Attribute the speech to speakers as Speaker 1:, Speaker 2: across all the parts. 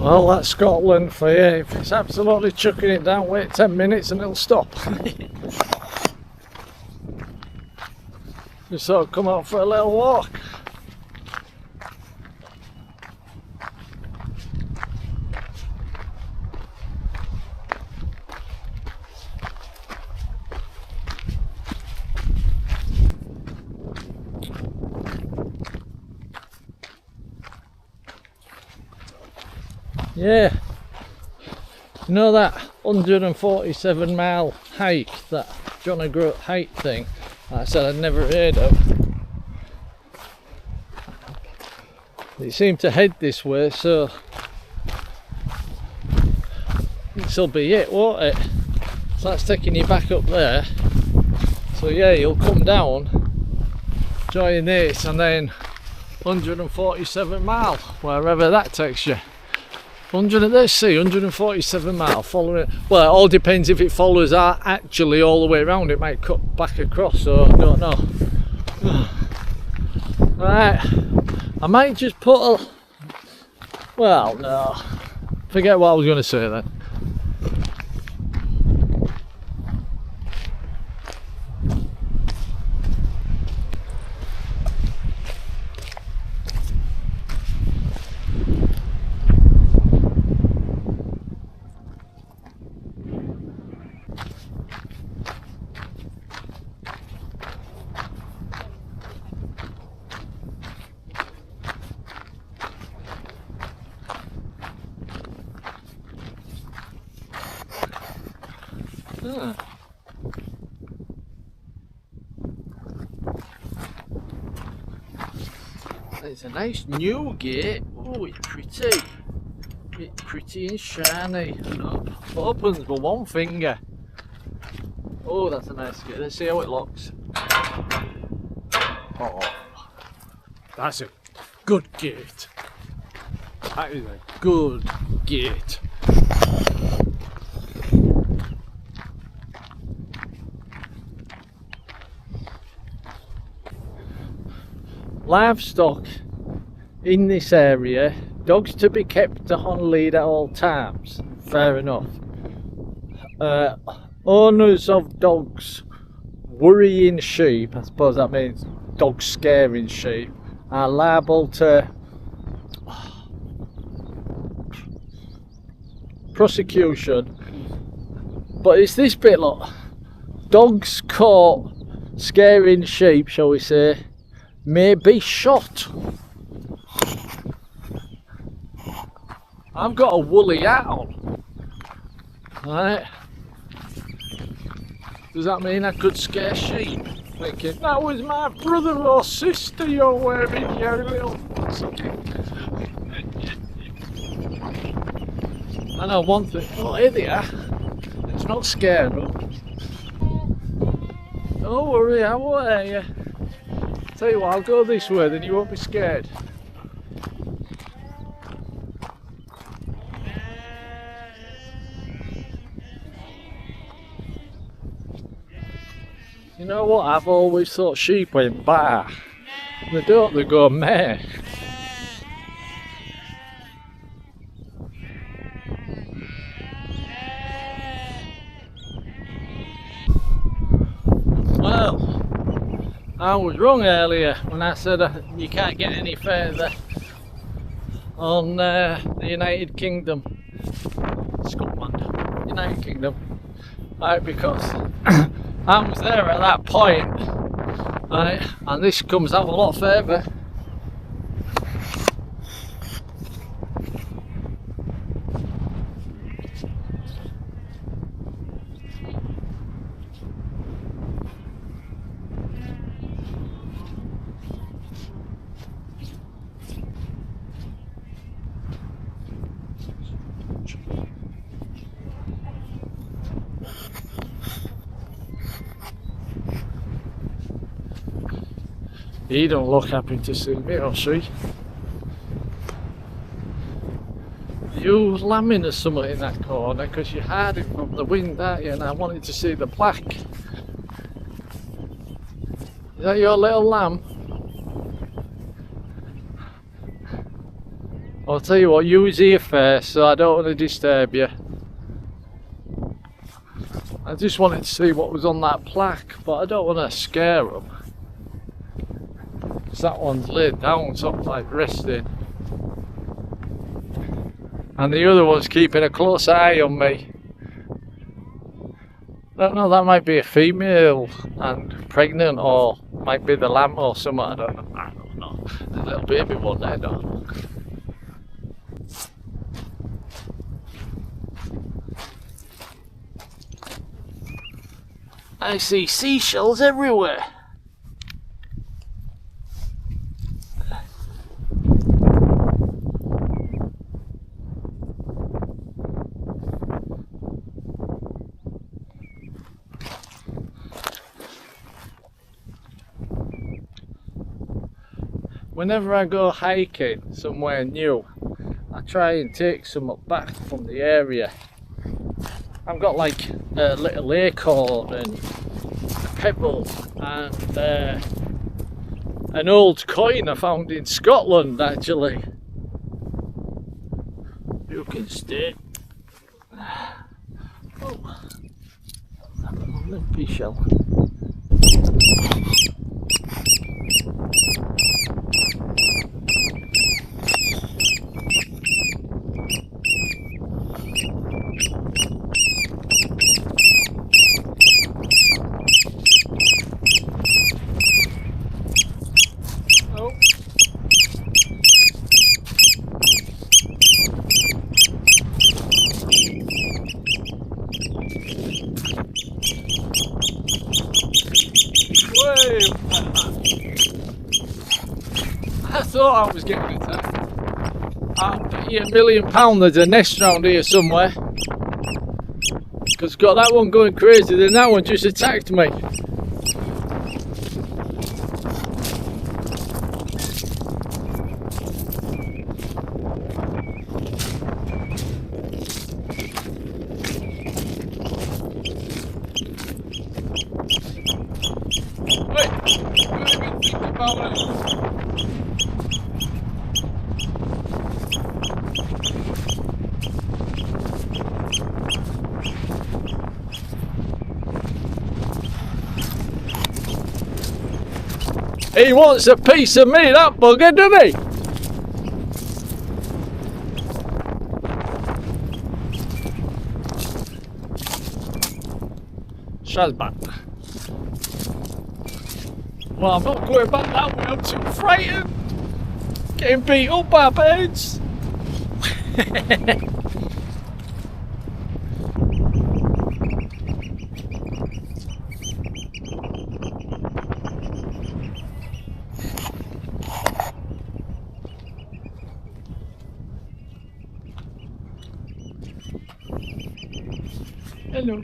Speaker 1: Well, that's Scotland for you. If it's absolutely chucking it down, wait 10 minutes and it'll stop. Just sort of come out for a little walk. Yeah, you know that 147 mile hike, that John O'Groat hike thing I said I'd never heard of? It seemed to head this way, so this'll be it, won't it? So that's taking you back up there. So yeah, you'll come down, join this, and then 147 mile, wherever that takes you. 147 mile following it. Well, it all depends if it follows actually all the way around. It might cut back across, so I don't know. Right, I might just put a, well, no, forget what I was going to say then. It's a nice new gate. Oh, it's pretty. It's pretty and shiny. And opens with one finger. Oh, that's a nice gate. Let's see how it looks. Oh, that's a good gate. That is a good gate. Livestock in this area, dogs to be kept on lead at all times, fair enough. Owners of dogs worrying sheep, I suppose that means dogs scaring sheep, are liable to prosecution. But it's this bit, look, dogs caught scaring sheep, shall we say, may be shot. I've got a woolly hat on, right? Does that mean I could scare sheep? Thinking, that was my brother or sister you're wearing, you little... I know one thing, oh here they are. It's not scary. Don't worry, I won't hurt you. Tell you what, I'll go this way, then you won't be scared. You know what, I've always thought sheep went bah. They don't, they go meh. Well, I was wrong earlier when I said you can't get any further on the United Kingdom, Scotland, United Kingdom, right, because I was there at that point, right, and this comes out a lot further. You don't look happy to see me, or she? You lambing or something in that corner because you're hiding from the wind, aren't you? And I wanted to see the black. Is that your little lamb? I'll tell you what, you was here first, so I don't want to disturb you. I just wanted to see what was on that plaque, but I don't want to scare them. That one's laid down, sort of like resting. And the other one's keeping a close eye on me. I don't know, that might be a female and pregnant, or might be the lamb or something, I don't know. The little baby one there, don't look. I see seashells everywhere. Whenever I go hiking somewhere new, I try and take some up back from the area. I've got like a little acorn and a pebble and an old coin I found in Scotland actually. You can stay. Oh, that little limpy shell. I thought I was getting attacked. I'll bet you £1 million there's a nest round here somewhere. Because got that one going crazy, then that one just attacked me. Wait, don't even think about it. He wants a piece of me, that bugger, doesn't he? Shazbat. Well, I'm not going back that way, I'm too frightened. Getting beat up by birds. Hello.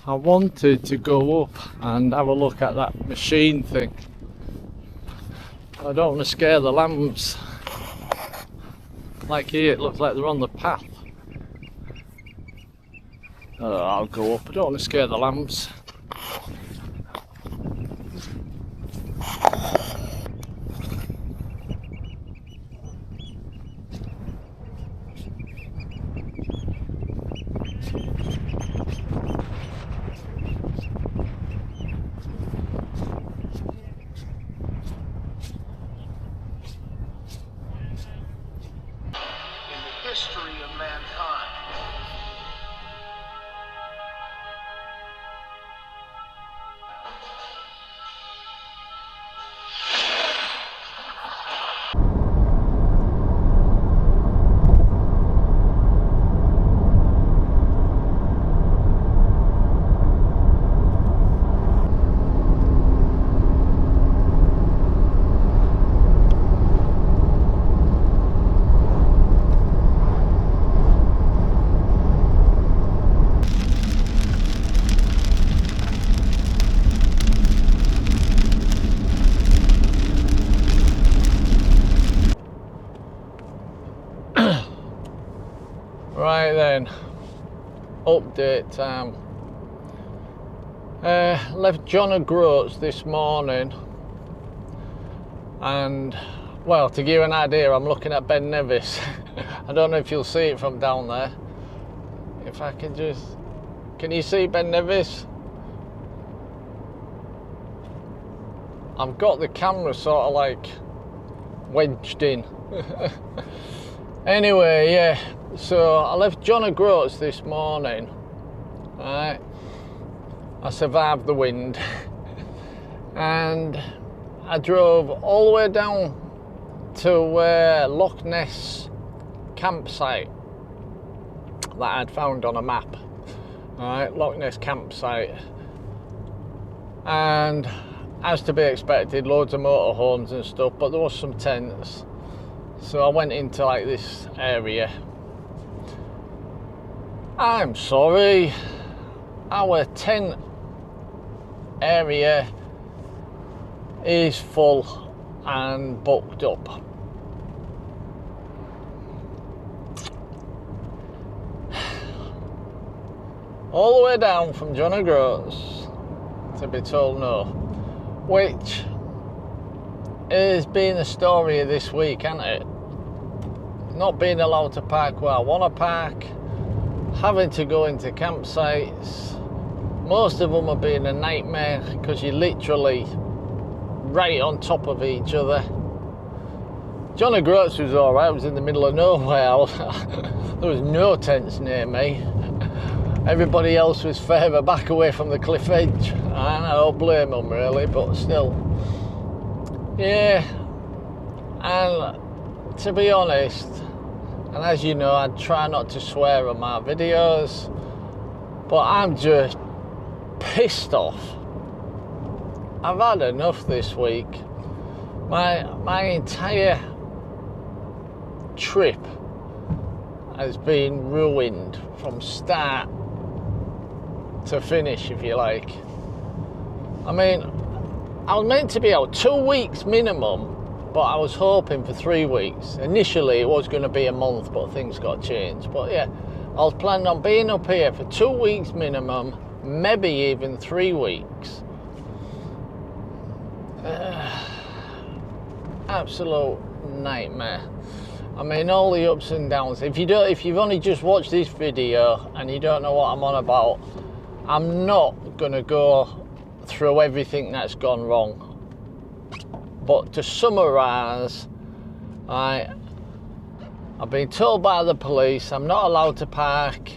Speaker 1: I wanted to go up and have a look at that machine thing. I don't want to scare the lambs. Like here, it looks like they're on the path. I'll go up, I don't want to scare the lambs.
Speaker 2: History of mankind.
Speaker 1: Right then, update time. Left John O'Groats this morning, and well, to give you an idea, I'm looking at Ben Nevis. I don't know if you'll see it from down there. If I can just... Can you see Ben Nevis? I've got the camera sort of like wedged in. Anyway, yeah, so I left John O'Groats this morning. Right, I survived the wind and I drove all the way down to Loch Ness campsite that I'd found on a map. Alright, Loch Ness campsite, and as to be expected, loads of motorhomes and stuff, but there was some tents. So I went into like this area. I'm sorry, our tent area is full and booked up. All the way down from John O'Groats to be told no, which has been the story of this week, hasn't it? Not being allowed to park where I want to park, having to go into campsites. Most of them have been a nightmare because you're literally right on top of each other. John O'Groats was alright, I was in the middle of nowhere. There was no tents near me. Everybody else was further back away from the cliff edge, and I don't blame them really, but still. Yeah, and to be honest, and as you know, I try not to swear on my videos, but I'm just pissed off. I've had enough this week. My entire trip has been ruined from start to finish, if you like. I mean, I was meant to be out 2 weeks minimum, but I was hoping for 3 weeks. Initially it was going to be a month, but things got changed. But yeah, I was planning on being up here for 2 weeks minimum, maybe even 3 weeks. Absolute nightmare. I mean, all the ups and downs. If you've only just watched this video and you don't know what I'm on about, I'm not gonna go through everything that's gone wrong. But to summarise, I've been told by the police I'm not allowed to park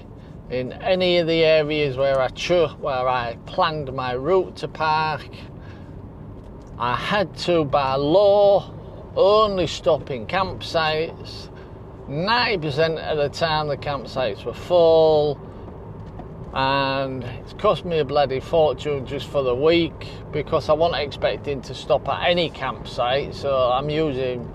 Speaker 1: in any of the areas where I planned my route to park. I had to, by law, only stop in campsites. 90% of the time the campsites were full, and it's cost me a bloody fortune just for the week because I wasn't expecting to stop at any campsite, so I'm using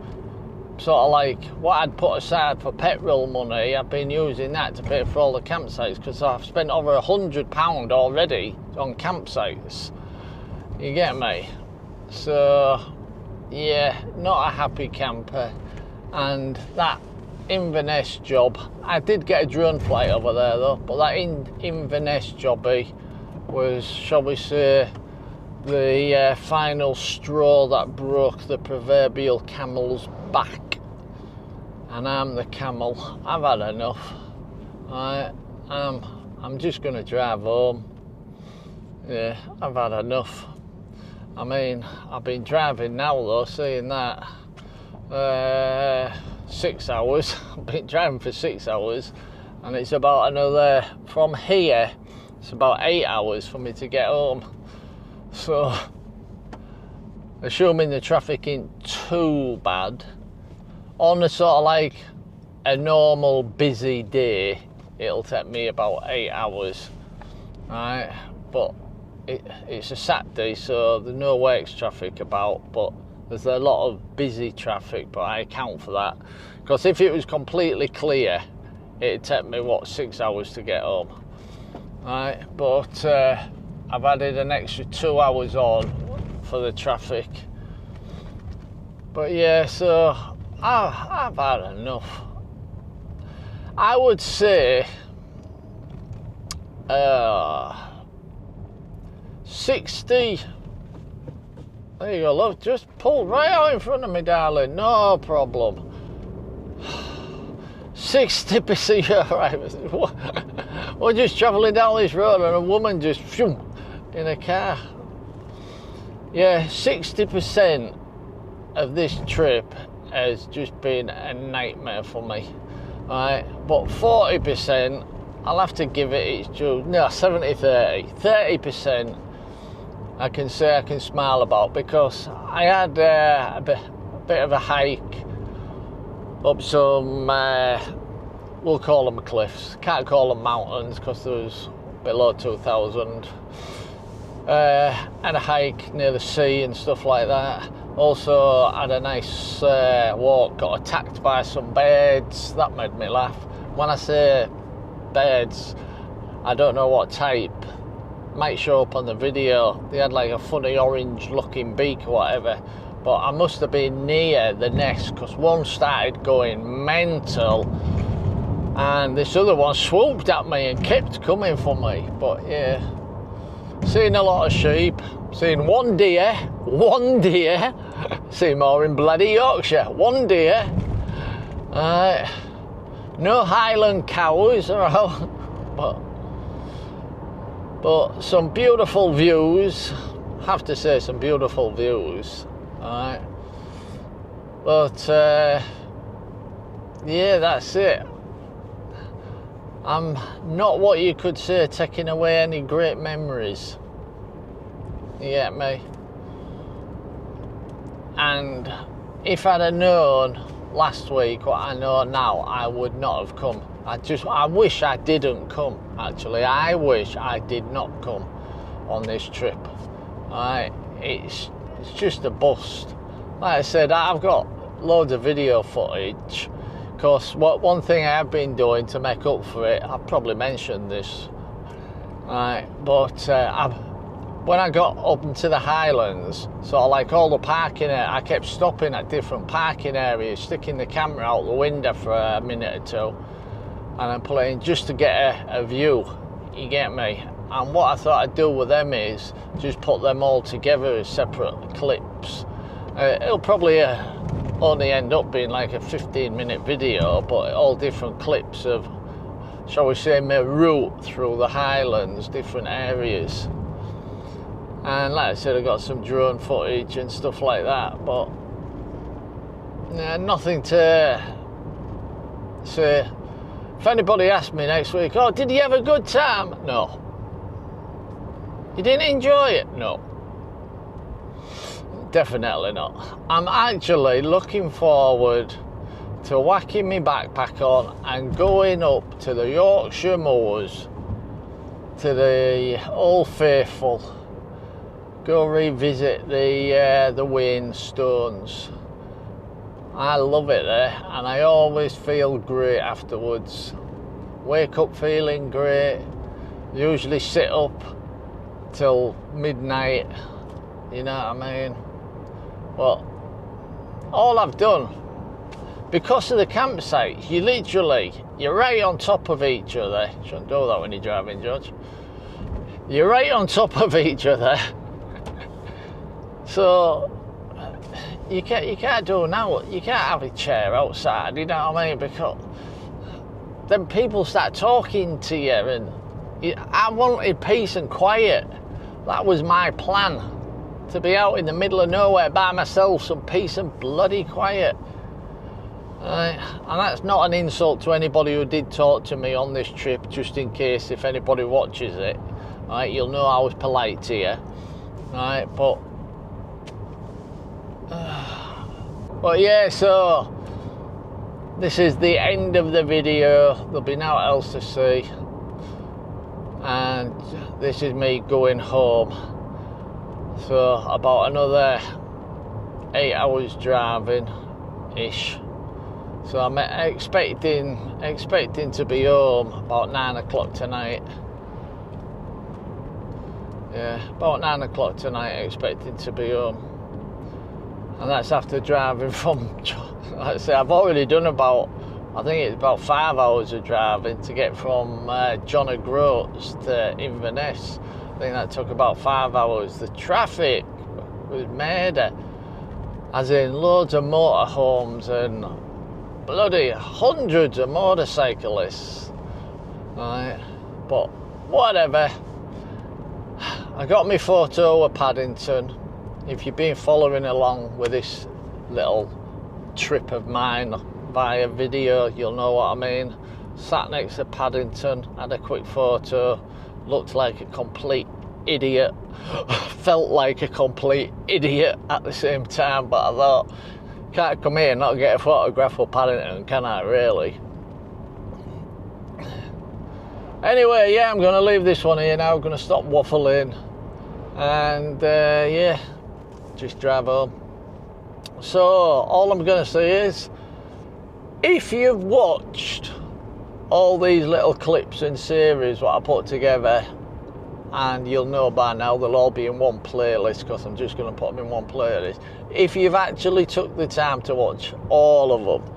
Speaker 1: sort of like what I'd put aside for petrol money. I've been using that to pay for all the campsites because I've spent over £100 already on campsites. You get me? So yeah, not a happy camper. And that Inverness job, I did get a drone flight over there though, but that Inverness jobby was, shall we say, the final straw that broke the proverbial camel's back. And I'm the camel. I've had enough. I'm just gonna drive home. Yeah, I've had enough. I mean, I've been driving now though, seeing that 6 hours. I've been driving for 6 hours, and it's about another, from here it's about 8 hours for me to get home. So assuming the traffic ain't too bad, on a sort of like a normal busy day, it'll take me about 8 hours, right? But it's a Saturday, so there's no works traffic about, but there's a lot of busy traffic, but I account for that. Because if it was completely clear, it'd take me, what, 6 hours to get home. Right, but I've added an extra 2 hours on for the traffic. But yeah, so I've had enough. I would say 60. There you go, love. Just pull right out in front of me, darling. No problem. 60%. You're right. We're just travelling down this road and a woman just shoom, in a car. Yeah, 60% of this trip has just been a nightmare for me. Right, but 40%, I'll have to give it its due. No, 70-30. 30%. I can say I can smile about, because I had a bit of a hike up some, we'll call them cliffs. Can't call them mountains because there was below 2,000. Had a hike near the sea and stuff like that. Also had a nice walk, got attacked by some birds. That made me laugh. When I say birds, I don't know what type. Might show up on the video. They had like a funny orange looking beak or whatever, but I must have been near the nest because one started going mental and this other one swooped at me and kept coming for me. But yeah, seen a lot of sheep, seen one deer, seen more in bloody Yorkshire, one deer, no Highland cows, but some beautiful views, have to say some beautiful views, alright, but yeah, that's it. I'm not what you could say taking away any great memories, you get me? And if I'd have known last week what I know now, I would not have come. I wish I didn't come, actually. I wish I did not come on this trip. Alright, it's just a bust. Like I said, I've got loads of video footage, because one thing I have been doing to make up for it, I've probably mentioned this, right, but when I got up into the Highlands, so like all the parking, I kept stopping at different parking areas, sticking the camera out the window for a minute or two, and I'm playing just to get a view, you get me? And what I thought I'd do with them is just put them all together as separate clips. It'll probably only end up being like a 15-minute video, but all different clips of, shall we say, my route through the Highlands, different areas. And like I said, I got some drone footage and stuff like that, but nothing to say. If anybody asks me next week, oh, did you have a good time? No. You didn't enjoy it? No. Definitely not. I'm actually looking forward to whacking my backpack on and going up to the Yorkshire moors, to the Old Faithful, go revisit the Wayne Stones. I love it there, and I always feel great afterwards. Wake up feeling great, usually sit up till midnight, you know what I mean? But all I've done, because of the campsites, you're right on top of each other. Shouldn't do that when you're driving, George. You're right on top of each other. So you can't do now. You can't have a chair outside, you know what I mean? Because then people start talking to you, and I wanted peace and quiet. That was my plan, to be out in the middle of nowhere by myself, some peace and bloody quiet. And that's not an insult to anybody who did talk to me on this trip, just in case if anybody watches it. Right, you'll know I was polite to you. Right, but yeah, so this is the end of the video. There'll be nothing else to see, and this is me going home. So about another 8 hours driving ish. So I'm expecting to be home about 9 o'clock tonight. Yeah, about 9 o'clock tonight, expecting to be home. And that's after driving from, like I say, I've already done I think it's about 5 hours of driving to get from John O'Groats to Inverness. think that took about 5 hours. The traffic was murder, as in loads of motorhomes and bloody hundreds of motorcyclists. Right, but whatever. I got my photo of Paddington. If you've been following along with this little trip of mine via video, you'll know what I mean. Sat next to Paddington, had a quick photo, looked like a complete idiot, felt like a complete idiot at the same time, but I thought, can't come here and not get a photograph of Paddington, can I really? Anyway, yeah, I'm going to leave this one here now. I'm going to stop waffling and yeah, just drive home. So all I'm going to say is, if you've watched all these little clips and series what I put together, and you'll know by now they'll all be in one playlist, because I'm just going to put them in one playlist. If you've actually took the time to watch all of them,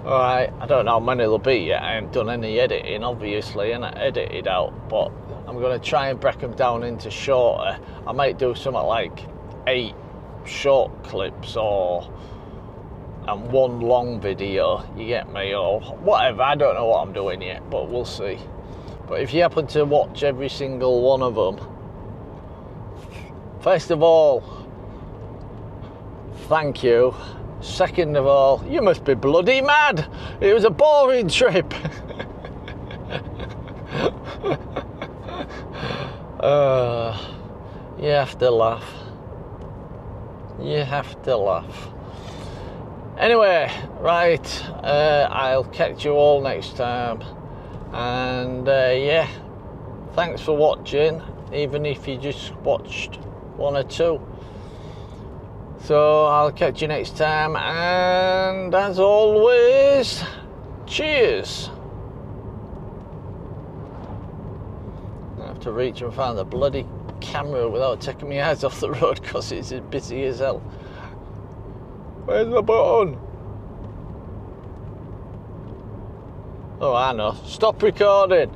Speaker 1: alright, I don't know how many there'll be yet. I haven't done any editing, obviously, and I edited out, but I'm going to try and break them down into shorter. I might do something like 8 short clips and 1 long video, you get me, or whatever. I don't know what I'm doing yet, but we'll see. But if you happen to watch every single one of them, first of all, thank you. Second of all, you must be bloody mad. It was a boring trip. You have to laugh. You have to laugh. Anyway, right, I'll catch you all next time. And yeah, thanks for watching, even if you just watched 1 or 2. So I'll catch you next time, and as always, cheers. I have to reach and find the bloody camera without taking my eyes off the road, because it's as busy as hell. Where's the button? Oh, I know. Stop recording.